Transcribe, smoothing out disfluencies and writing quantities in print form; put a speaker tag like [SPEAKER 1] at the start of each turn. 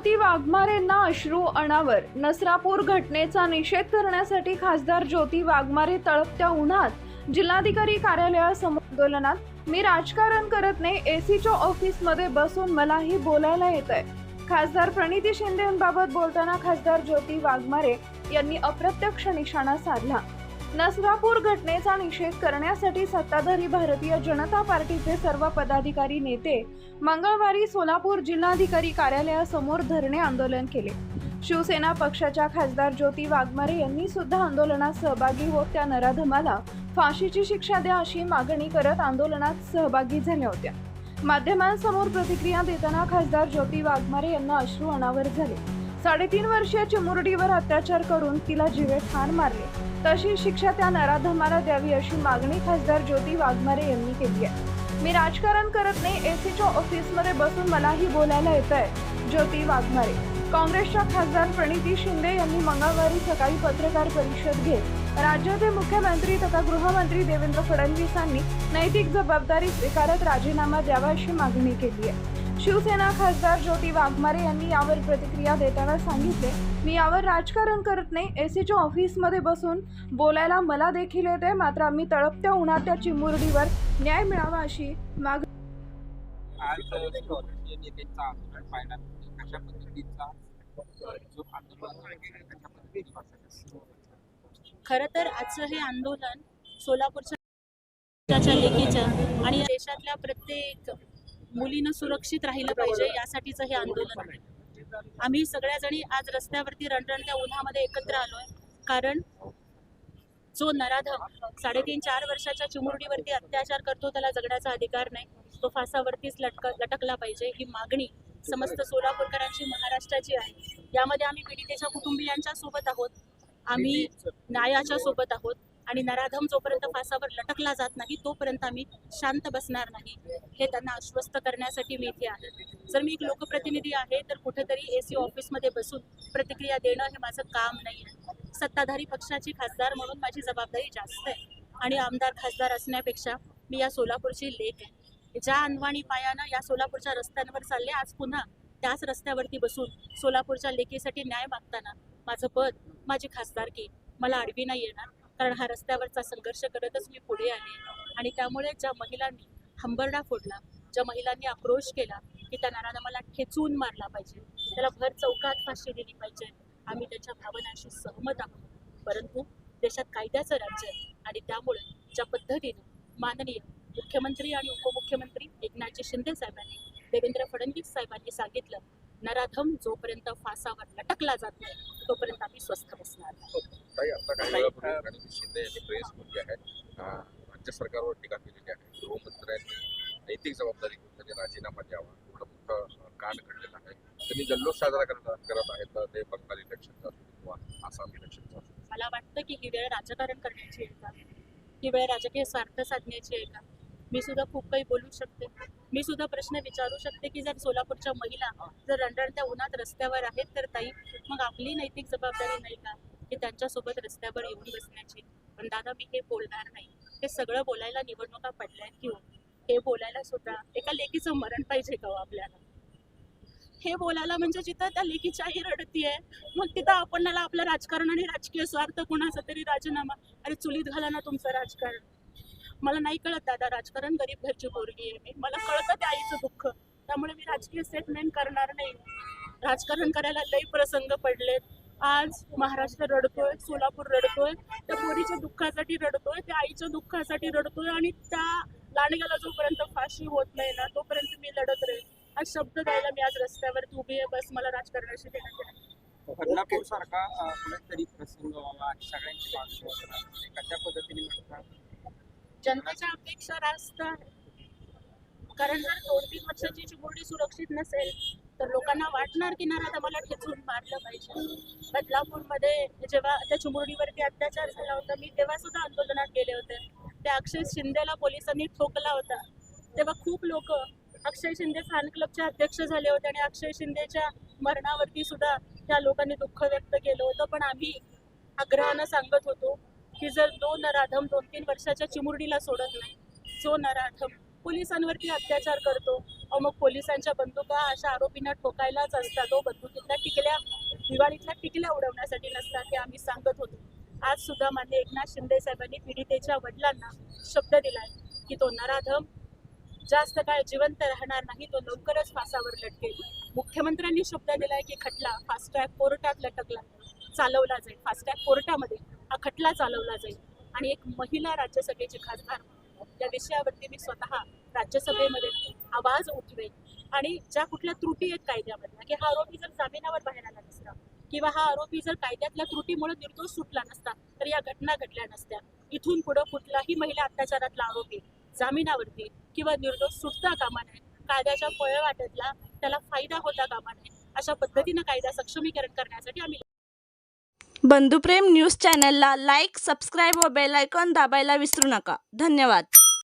[SPEAKER 1] ज्योती वाघमारेंना अश्रू अनावर. नसरापूर घटनेचा निषेध करण्यासाठी खासदार ज्योती वाघमारे तळपत्या उन्हात जिल्हाधिकारी कार्यालयासमोर आंदोलनात. मी राजकारण करत नाही, एसीच्या ऑफिसमध्ये बसून मलाही बोलायला येतंय. खासदार प्रणिती शिंदेंबाबत बोलताना खासदार ज्योती वाघमारे यांनी अप्रत्यक्ष निशाणा साधला. नसरापूर घटनेचा निषेध करण्यासाठी सत्ताधारी भारतीय जनता पार्टीचे सर्व पदाधिकारी नेते मंगळवारी सोलापूर जिल्हाधिकारी कार्यालयासमोर धरणे आंदोलन केले. शिवसेना पक्षाच्या खासदार ज्योती वाघमारे यांनी सुद्धा आंदोलनात सहभागी होत त्या नराधमाला फाशीची शिक्षा द्या अशी मागणी करत आंदोलनात सहभागी झाल्या होत्या. माध्यमांसमोर प्रतिक्रिया देताना खासदार ज्योती वाघमारे यांना अश्रू अनावर झाले. 3.5 वर्षीय चिमुरडीवर अत्याचार करून तिला जीवे ठार मारले, तशी शिक्षा त्या नराधमाला द्यावी अशी मागणी खासदार ज्योती वाघमारे यांनी केली आहे. मी राजकारण करत नाही, एसीच्या ऑफिसमध्ये बसून मलाही बोलायला येतंय. ज्योती वाघमारे. काँग्रेसच्या खासदार प्रणिती शिंदे यांनी मंगळवारी सकाळी पत्रकार परिषद घेत राज्याचे मुख्यमंत्री तथा गृहमंत्री देवेंद्र फडणवीसांनी नैतिक जबाबदारी स्वीकारत राजीनामा द्यावा अशी मागणी केली आहे. शिवसेना खासदार ज्योती वाघमारे यांनी यावर प्रतिक्रिया देताना सांगितले, मी यावर राजकारण करत नाही, एसीच्या ऑफिसमध्ये बसून बोलायला मला देखील येते, मात्र आम्ही तळपत्या उन्हात त्या चिमुरडीवर न्याय मिळावा अशी मागणी.
[SPEAKER 2] खरं तर आजचं हे आंदोलन सोलापूरच्या लेकीच्या आणि देशातल्या प्रत्येक मुलीनं सुरक्षित राहिलं पाहिजे यासाठीचं हे आंदोलन आहे. आम्ही सगळ्या जणी आज रस्त्यावरती रणरणत्या उन्हामध्ये एकत्र आलोय, कारण जो नराधम 3.5-4 वर्षाच्या चिमुरडीवरती अत्याचार करतो त्याला जगण्याचा अधिकार नाही, तो फासावरतीच लटकला पाहिजे ही मागणी समस्त सोलापूरकरांची, महाराष्ट्राची आहे. यामध्ये आम्ही पीडितेच्या कुटुंबियांच्या सोबत आहोत, आम्ही न्यायाच्या सोबत आहोत आणि नराधम जोपर्यंत फासावर लटकला जात नाही तोपर्यंत आम्ही शांत बसणार नाही, हे त्यांना आश्वस्त करण्यासाठी मी इथे आहे. जर मी एक लोकप्रतिनिधी आहे तर कुठेतरी एसी ऑफिसमध्ये बसून प्रतिक्रिया देणं हे माझं काम नाही आहे. सत्ताधारी पक्षाची खासदार म्हणून माझी जबाबदारी जास्त आहे आणि आमदार खासदार असण्यापेक्षा मी या सोलापूरची लेक आहे. ज्या अनवाणी पायानं या सोलापूरच्या रस्त्यांवर चालले, आज पुन्हा त्याच रस्त्यावरती बसून सोलापूरच्या लेकीसाठी न्याय मागताना माझं पद, माझी खासदारकी मला आडवी नाही येणार, कारण हा रस्त्यावरचा संघर्ष करतच मी पुढे आले. आणि त्यामुळे ज्या महिलांनी हंबरडा फोडला, ज्या महिलांनी आक्रोश केला की त्या नराधमाला ठेचून मारला पाहिजे, त्याला भर चौकात फाशी दिली पाहिजे, आम्ही त्याच्या भावनांशी सहमत आहोत. परंतु देशात कायद्याचं राज्य आहे आणि त्यामुळे ज्या पद्धतीनं माननीय मुख्यमंत्री आणि उपमुख्यमंत्री एकनाथजी शिंदे साहेबांनी, देवेंद्र फडणवीस साहेबांनी सांगितलं, नराधम जोपर्यंत फासावर लटकला जात नाही तोपर्यंत आम्ही स्वस्थ बसणार नाही.
[SPEAKER 3] शिंदे यांनी प्रेस बोलली आहे, राज्य सरकारवर टीका केलेली आहे. गृहमंत्र्यांनी नैतिक जबाबदारी घेऊन त्यांनी राजीनामा द्यावा, एवढं मोठं कांड घडलेलं आहे. त्यांनी जल्लोष साजरा करत आहेत, ते बंगाल इलेक्शनचा असो किंवा आसाम इलेक्शनचा असो.
[SPEAKER 2] मला वाटतं की ही वेळ राजकारण करण्याची आहे का, ही वेळ राजकीय स्वार्थ साधण्याची आहे का? मी सुद्धा खूप काही बोलू शकते, मी सुद्धा प्रश्न विचारू शकते की जर सोलापूरच्या महिला जर रणरणत्या उन्हात रस्त्यावर आहेत तर ताई, मग आपली नैतिक जबाबदारी नाही का की त्यांच्यासोबत रस्त्यावर येऊन बसण्याची? पण दादा, मी हे बोलणार नाही. हे सगळं बोलायला निवडणुका पडल्या किंवा हे बोलायला सुद्धा एका लेकीचं मरण पाहिजे का आपल्याला? हे बोलायला म्हणजे जिथं त्या लेकीची आई रडतीये, मग तिथं आपणाला आपलं राजकारण आणि राजकीय स्वार्थ कुणाचा तरी राजीनामा. अरे चुलीत घाला ना तुमचं राजकारण. मला नाही कळत दादा, राजकारण गरीब घरची पोरगी आहे मी, मला कळतं त्या आईचं दुःख, त्यामुळे मी राजकीय स्टेटमेंट करणार नाही. राजकारण करायला लई प्रसंग पडलेत. आज महाराष्ट्र रडतोय, सोलापूर रडतोय, त्या पोरीच्या दुःखासाठी रडतोय, त्या आईच्या दुःखासाठी रडतोय आणि त्या लांडग्याला जोपर्यंत फाशी होत नाही ना तोपर्यंत मी लढत राहील. आज शब्द द्यायला मी आज रस्त्यावरती उभी आहे, बस मला राजकारणाशी देण्यात आहे.
[SPEAKER 4] बदलापूर सारखा कुठेतरी प्रसंग व्हावा आणि सगळ्यांची मागणी होणार, कशा पद्धतीने म्हणतात
[SPEAKER 2] जनतेच्या अपेक्षा रास्त आहे. कारण जर 2-3 वर्षाची चिमुरडी सुरक्षित नसेल तर लोकांना वाटणार की नराधमाला ठेचून मारलं पाहिजे. बदलापूरमध्ये जेव्हा त्या चिमुरडीवरती अत्याचार झाला होता, मी तेव्हा सुद्धा आंदोलनात गेले होते. त्या अक्षय शिंदेला पोलिसांनी ठोकला होता, तेव्हा खूप लोक अक्षय शिंदे फॅन क्लबचे अध्यक्ष झाले होते आणि अक्षय शिंदेच्या मरणावरती सुद्धा त्या लोकांनी दुःख व्यक्त केलं होतं. पण आम्ही आग्रहानं सांगत होतो की जर 2 नराधम 2-3 वर्षाच्या चिमुरडीला सोडत नाही, जो नराधम पोलिसांवरती अत्याचार करतो, मग पोलिसांच्या बंदुका अशा आरोपींना ठोकायलाच असतात, तो बंदुकीतल्या टिकल्या दिवाळीतल्या टिकल्या उडवण्यासाठी नसतात, हे आम्ही सांगत होतो. आज सुद्धा माननीय एकनाथ शिंदे साहेबांनी पीडितेच्या वडिलांना शब्द दिलाय की तो नराधम जास्त काळ जिवंत राहणार नाही, तो लवकरच फासावर लटकेल. मुख्यमंत्र्यांनी शब्द दिलाय की खटला फास्ट ट्रॅक कोर्टात चालवला जाईल, फास्ट ट्रॅक कोर्टामध्ये हा खटला चालवला जाईल. आणि एक महिला राज्यसभेची खासदार या विषयावरती मी स्वतः राज्यसभेमध्ये आवाज उठवेन. आणि ज्या कुठल्या त्रुटी आहेत कायद्यामधल्या, की हा आरोपी जर जामिनावर बाहेर आला नसता किंवा हा आरोपी जर कायद्यातल्या त्रुटीमुळे निर्दोष सुटला नसता तर या घटना घडल्या नसत्या. इथून पुढे कुठलाही महिला अत्याचारातला आरोपी जामिनावरती किंवा निर्दोष सुटता कामा नये, कायद्याच्या पळवाटातला त्याला फायदा होता कामा नये, अशा पद्धतीनं कायदा सक्षमीकरण करण्यासाठी आम्ही
[SPEAKER 5] बंधुप्रेम न्यूज चॅनलला लाईक, सबस्क्राईब व बेल आयकॉन दाबायला विसरू नका. धन्यवाद.